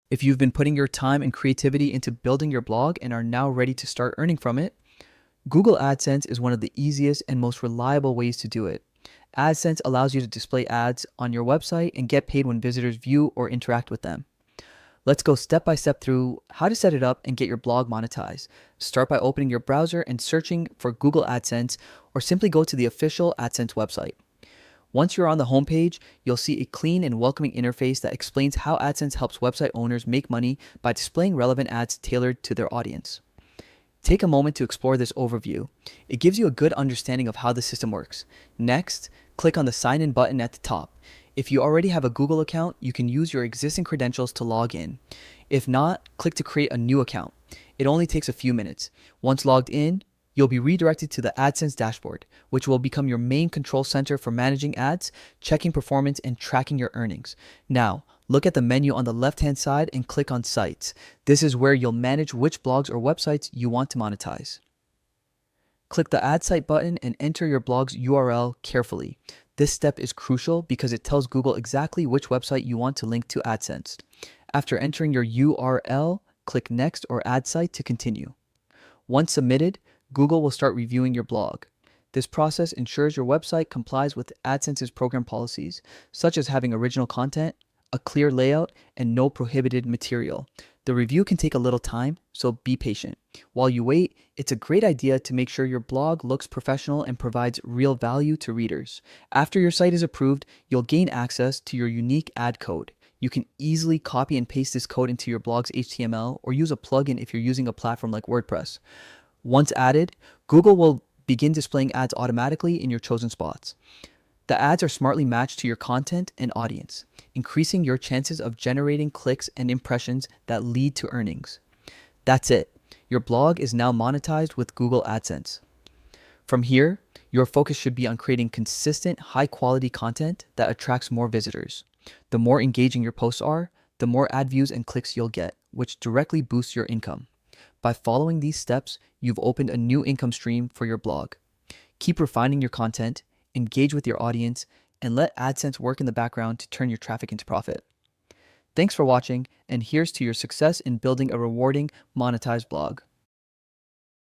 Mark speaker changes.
Speaker 1: If you've been putting your time and creativity into building your blog and are now ready to start earning from it, Google AdSense is one of the easiest and most reliable ways to do it. AdSense allows you to display ads on your website and get paid when visitors view or interact with them. Let's go step by step through how to set it up and get your blog monetized. Start by opening your browser and searching for Google AdSense, or simply go to the official AdSense website. Once you're on the homepage, you'll see a clean and welcoming interface that explains how AdSense helps website owners make money by displaying relevant ads tailored to their audience. Take a moment to explore this overview. It gives you a good understanding of how the system works. Next, click on the Sign In button at the top. If you already have a Google account, you can use your existing credentials to log in. If not, click to create a new account. It only takes a few minutes. Once logged in, you'll be redirected to the AdSense dashboard, which will become your main control center for managing ads, checking performance, and tracking your earnings. Now, look at the menu on the left-hand side and click on Sites. This is where you'll manage which blogs or websites you want to monetize. Click the Add Site button and enter your blog's URL carefully. This step is crucial because it tells Google exactly which website you want to link to AdSense. After entering your URL, click Next or Add Site to continue. Once submitted, Google will start reviewing your blog. This process ensures your website complies with AdSense's program policies, such as having original content, a clear layout, and no prohibited material. The review can take a little time, so be patient. While you wait, it's a great idea to make sure your blog looks professional and provides real value to readers. After your site is approved, you'll gain access to your unique ad code. You can easily copy and paste this code into your blog's HTML or use a plugin if you're using a platform like WordPress. Once added, Google will begin displaying ads automatically in your chosen spots. The ads are smartly matched to your content and audience, increasing your chances of generating clicks and impressions that lead to earnings. That's it. Your blog is now monetized with Google AdSense. From here, your focus should be on creating consistent, high-quality content that attracts more visitors. The more engaging your posts are, the more ad views and clicks you'll get, which directly boosts your income. By following these steps, you've opened a new income stream for your blog. Keep refining your content, engage with your audience, and let AdSense work in the background to turn your traffic into profit. Thanks for watching, and here's to your success in building a rewarding, monetized blog.